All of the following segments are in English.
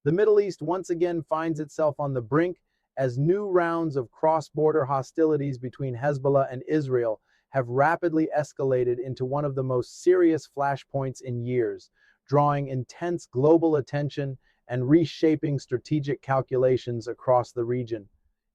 The Middle East once again finds itself on the brink as new rounds of cross-border hostilities between Hezbollah and Israel have rapidly escalated into one of the most serious flashpoints in years, drawing intense global attention and reshaping strategic calculations across the region.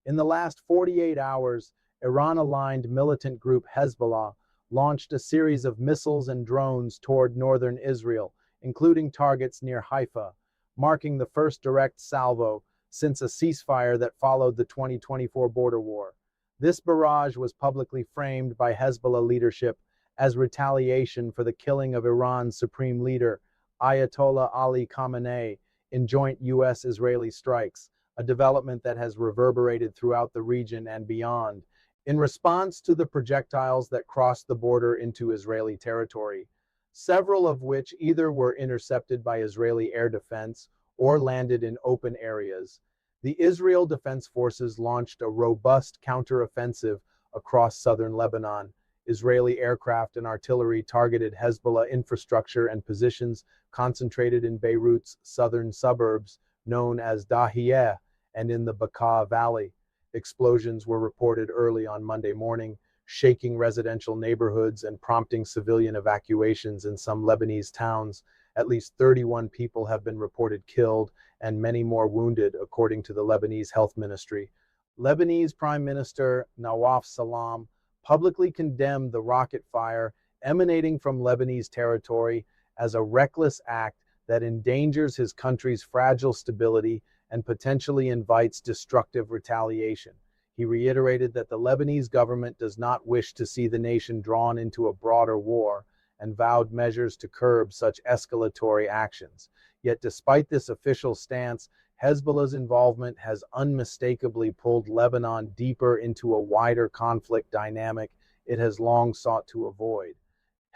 In the last 48 hours, Iran-aligned militant group Hezbollah launched a series of missiles and drones toward northern Israel, including targets near Haifa, marking the first direct salvo since a ceasefire that followed the 2024 border war. This barrage was publicly framed by Hezbollah leadership as retaliation for the killing of Iran's supreme leader, Ayatollah Ali Khamenei, in joint U.S.-Israeli strikes, a development that has reverberated throughout the region and beyond. In response to the projectiles that crossed the border into Israeli territory, several of which either were intercepted by Israeli air defense or landed in open areas, the Israel Defense Forces launched a robust counteroffensive across southern Lebanon. Israeli aircraft and artillery targeted Hezbollah infrastructure and positions concentrated in Beirut's southern suburbs, known as Dahiyeh, and in the Bekaa Valley. Explosions were reported early on Monday morning, shaking residential neighborhoods and prompting civilian evacuations in some Lebanese towns. At least 31 people have been reported killed and many more wounded, according to the Lebanese Health Ministry. Lebanese Prime Minister Nawaf Salam publicly condemned the rocket fire emanating from Lebanese territory as a reckless act that endangers his country's fragile stability and potentially invites destructive retaliation. He reiterated that the Lebanese government does not wish to see the nation drawn into a broader war and vowed measures to curb such escalatory actions. Yet despite this official stance, Hezbollah's involvement has unmistakably pulled Lebanon deeper into a wider conflict dynamic it has long sought to avoid.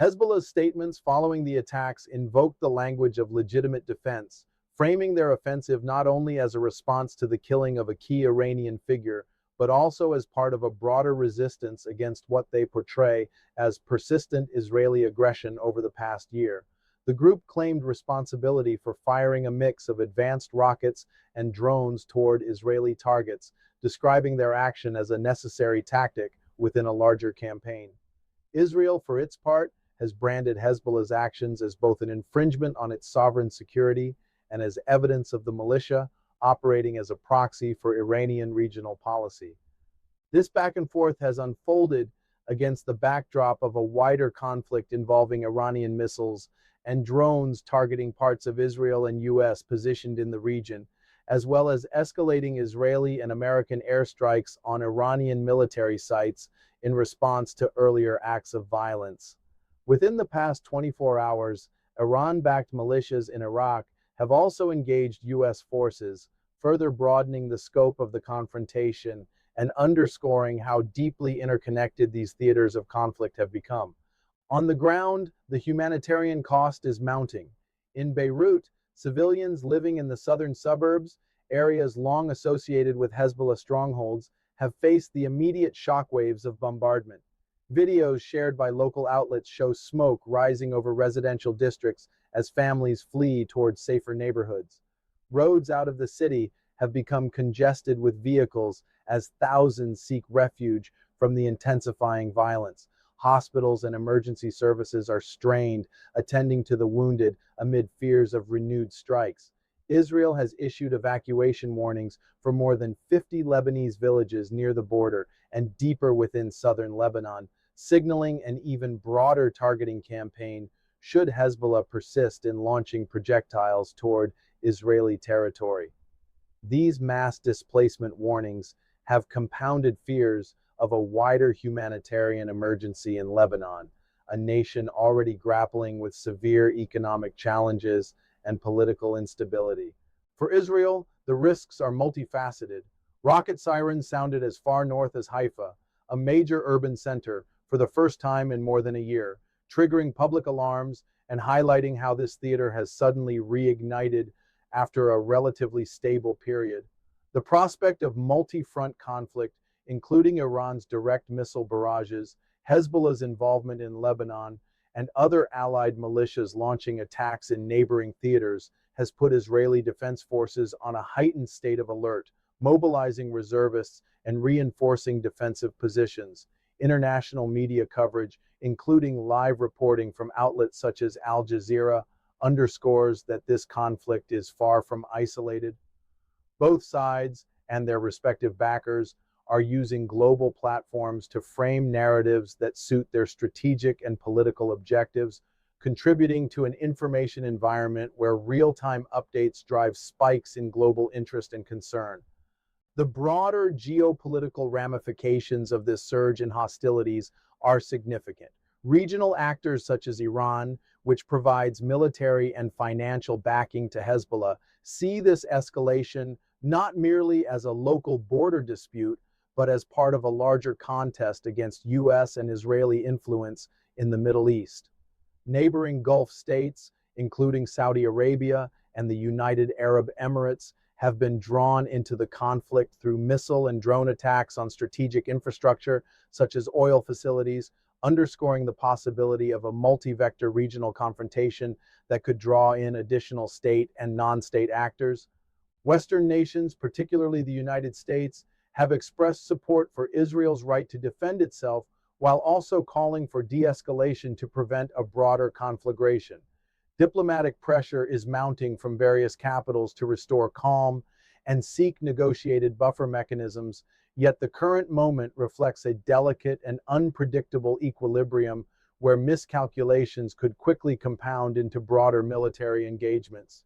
Hezbollah's statements following the attacks invoked the language of legitimate defense, framing their offensive not only as a response to the killing of a key Iranian figure, but also as part of a broader resistance against what they portray as persistent Israeli aggression over the past year. The group claimed responsibility for firing a mix of advanced rockets and drones toward Israeli targets, describing their action as a necessary tactic within a larger campaign. Israel, for its part, has branded Hezbollah's actions as both an infringement on its sovereign security and as evidence of the militia operating as a proxy for Iranian regional policy. This back and forth has unfolded against the backdrop of a wider conflict involving Iranian missiles and drones targeting parts of Israel and U.S. positioned in the region, as well as escalating Israeli and American airstrikes on Iranian military sites in response to earlier acts of violence. Within the past 24 hours, Iran-backed militias in Iraq have also engaged U.S. forces, further broadening the scope of the confrontation and underscoring how deeply interconnected these theaters of conflict have become. On the ground, the humanitarian cost is mounting. In Beirut, civilians living in the southern suburbs, areas long associated with Hezbollah strongholds, have faced the immediate shockwaves of bombardment. Videos shared by local outlets show smoke rising over residential districts as families flee towards safer neighborhoods. Roads out of the city have become congested with vehicles as thousands seek refuge from the intensifying violence. Hospitals and emergency services are strained, attending to the wounded amid fears of renewed strikes. Israel has issued evacuation warnings for more than 50 Lebanese villages near the border and deeper within southern Lebanon, signaling an even broader targeting campaign should Hezbollah persist in launching projectiles toward Israeli territory. These mass displacement warnings have compounded fears of a wider humanitarian emergency in Lebanon, a nation already grappling with severe economic challenges and political instability. For Israel, the risks are multifaceted. Rocket sirens sounded as far north as Haifa, a major urban center, for the first time in more than a year, triggering public alarms and highlighting how this theater has suddenly reignited after a relatively stable period. The prospect of multi-front conflict, including Iran's direct missile barrages, Hezbollah's involvement in Lebanon, and other allied militias launching attacks in neighboring theaters, has put Israeli defense forces on a heightened state of alert, mobilizing reservists and reinforcing defensive positions. International media coverage, including live reporting from outlets such as Al Jazeera, underscores that this conflict is far from isolated. Both sides and their respective backers are using global platforms to frame narratives that suit their strategic and political objectives, contributing to an information environment where real-time updates drive spikes in global interest and concern. The broader geopolitical ramifications of this surge in hostilities are significant. Regional actors such as Iran, which provides military and financial backing to Hezbollah, see this escalation not merely as a local border dispute, but as part of a larger contest against U.S. and Israeli influence in the Middle East. Neighboring Gulf states, including Saudi Arabia and the United Arab Emirates, have been drawn into the conflict through missile and drone attacks on strategic infrastructure, such as oil facilities, underscoring the possibility of a multi-vector regional confrontation that could draw in additional state and non-state actors. Western nations, particularly the United States, have expressed support for Israel's right to defend itself, while also calling for de-escalation to prevent a broader conflagration. Diplomatic pressure is mounting from various capitals to restore calm and seek negotiated buffer mechanisms, yet the current moment reflects a delicate and unpredictable equilibrium where miscalculations could quickly compound into broader military engagements.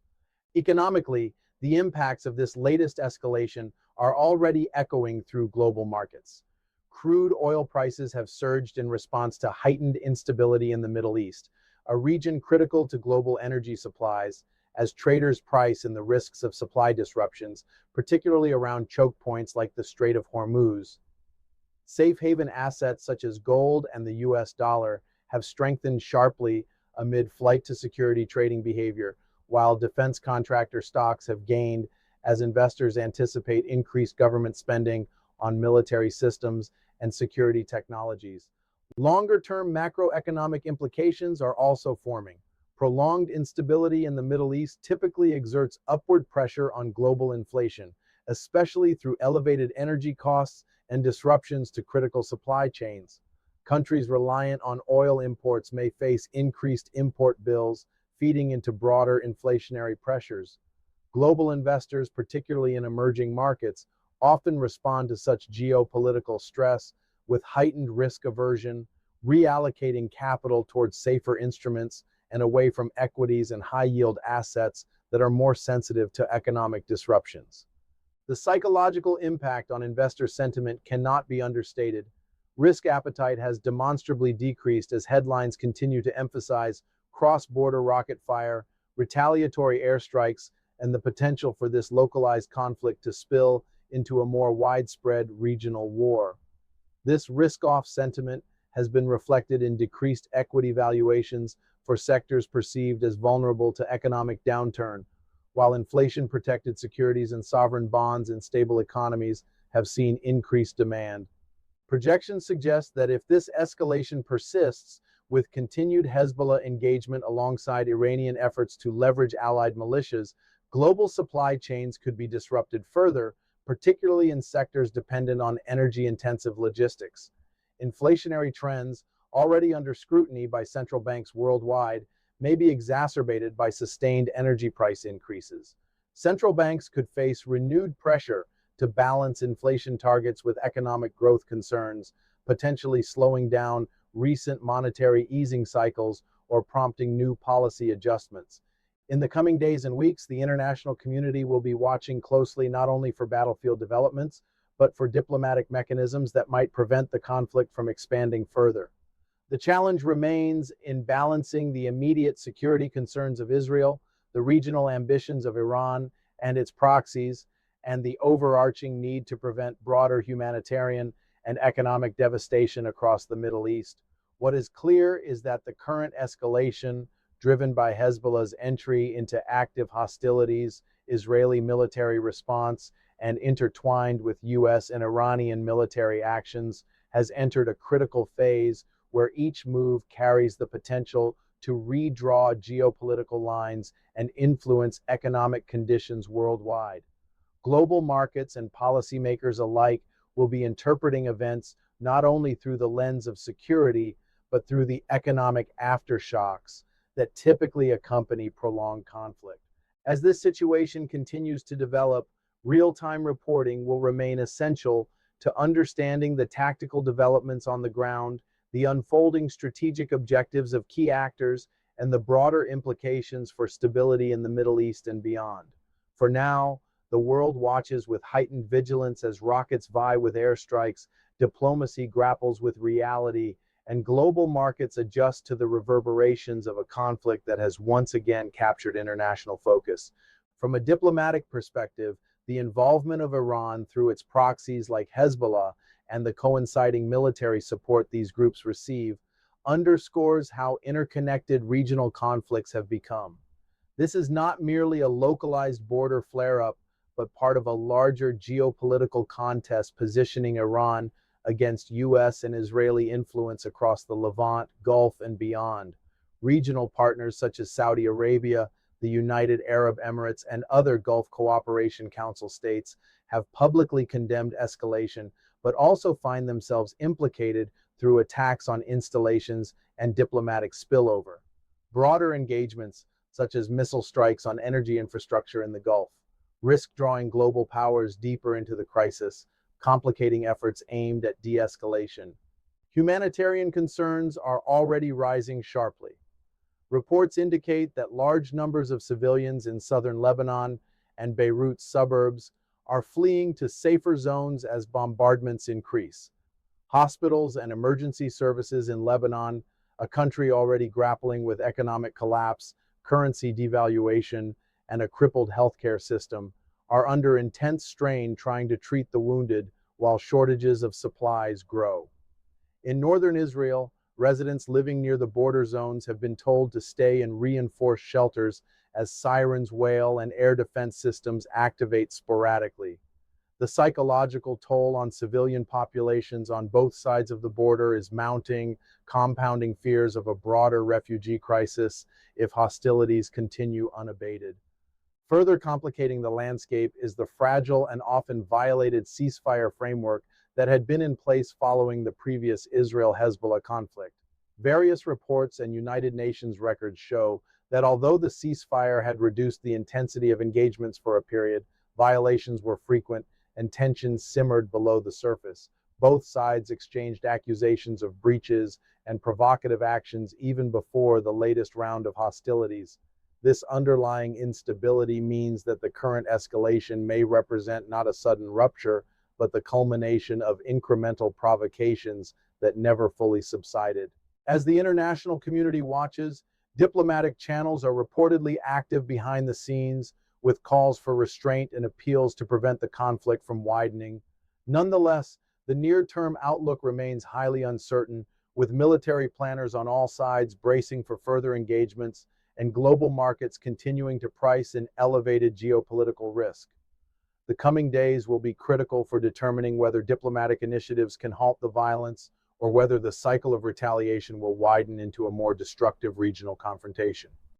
Economically, the impacts of this latest escalation are already echoing through global markets. Crude oil prices have surged in response to heightened instability in the Middle East, a region critical to global energy supplies, as traders price in the risks of supply disruptions, particularly around choke points like the Strait of Hormuz. Safe haven assets such as gold and the US dollar have strengthened sharply amid flight to security trading behavior, while defense contractor stocks have gained as investors anticipate increased government spending on military systems and security technologies. Longer-term macroeconomic implications are also forming. Prolonged instability in the Middle East typically exerts upward pressure on global inflation, especially through elevated energy costs and disruptions to critical supply chains. Countries reliant on oil imports may face increased import bills, feeding into broader inflationary pressures. Global investors, particularly in emerging markets, often respond to such geopolitical stress with heightened risk aversion, reallocating capital towards safer instruments and away from equities and high-yield assets that are more sensitive to economic disruptions. The psychological impact on investor sentiment cannot be understated. Risk appetite has demonstrably decreased as headlines continue to emphasize cross-border rocket fire, retaliatory airstrikes, and the potential for this localized conflict to spill into a more widespread regional war. This risk-off sentiment has been reflected in decreased equity valuations for sectors perceived as vulnerable to economic downturn, while inflation-protected securities and sovereign bonds in stable economies have seen increased demand. Projections suggest that if this escalation persists, with continued Hezbollah engagement alongside Iranian efforts to leverage allied militias, global supply chains could be disrupted further, particularly in sectors dependent on energy-intensive logistics. Inflationary trends, already under scrutiny by central banks worldwide, may be exacerbated by sustained energy price increases. Central banks could face renewed pressure to balance inflation targets with economic growth concerns, potentially slowing down recent monetary easing cycles or prompting new policy adjustments. In the coming days and weeks, the international community will be watching closely not only for battlefield developments, but for diplomatic mechanisms that might prevent the conflict from expanding further. The challenge remains in balancing the immediate security concerns of Israel, the regional ambitions of Iran and its proxies, and the overarching need to prevent broader humanitarian and economic devastation across the Middle East. What is clear is that the current escalation, driven by Hezbollah's entry into active hostilities, Israeli military response, and intertwined with U.S. and Iranian military actions, has entered a critical phase where each move carries the potential to redraw geopolitical lines and influence economic conditions worldwide. Global markets and policymakers alike will be interpreting events not only through the lens of security, but through the economic aftershocks that typically accompany prolonged conflict. As this situation continues to develop, real-time reporting will remain essential to understanding the tactical developments on the ground, the unfolding strategic objectives of key actors, and the broader implications for stability in the Middle East and beyond. For now, the world watches with heightened vigilance as rockets vie with airstrikes, diplomacy grapples with reality, and global markets adjust to the reverberations of a conflict that has once again captured international focus. From a diplomatic perspective, the involvement of Iran through its proxies like Hezbollah and the coinciding military support these groups receive underscores how interconnected regional conflicts have become. This is not merely a localized border flare-up, but part of a larger geopolitical contest positioning Iran against U.S. and Israeli influence across the Levant, Gulf, and beyond. Regional partners such as Saudi Arabia, the United Arab Emirates, and other Gulf Cooperation Council states have publicly condemned escalation, but also find themselves implicated through attacks on installations and diplomatic spillover. Broader engagements, such as missile strikes on energy infrastructure in the Gulf, risk drawing global powers deeper into the crisis, complicating efforts aimed at de-escalation. Humanitarian concerns are already rising sharply. Reports indicate that large numbers of civilians in southern Lebanon and Beirut's suburbs are fleeing to safer zones as bombardments increase. Hospitals and emergency services in Lebanon, a country already grappling with economic collapse, currency devaluation, and a crippled healthcare system, are under intense strain trying to treat the wounded while shortages of supplies grow. In northern Israel, residents living near the border zones have been told to stay in reinforced shelters as sirens wail and air defense systems activate sporadically. The psychological toll on civilian populations on both sides of the border is mounting, compounding fears of a broader refugee crisis if hostilities continue unabated. Further complicating the landscape is the fragile and often violated ceasefire framework that had been in place following the previous Israel-Hezbollah conflict. Various reports and United Nations records show that although the ceasefire had reduced the intensity of engagements for a period, violations were frequent and tensions simmered below the surface. Both sides exchanged accusations of breaches and provocative actions even before the latest round of hostilities. This underlying instability means that the current escalation may represent not a sudden rupture, but the culmination of incremental provocations that never fully subsided. As the international community watches, diplomatic channels are reportedly active behind the scenes, with calls for restraint and appeals to prevent the conflict from widening. Nonetheless, the near-term outlook remains highly uncertain, with military planners on all sides bracing for further engagements and global markets continuing to price in elevated geopolitical risk. The coming days will be critical for determining whether diplomatic initiatives can halt the violence or whether the cycle of retaliation will widen into a more destructive regional confrontation.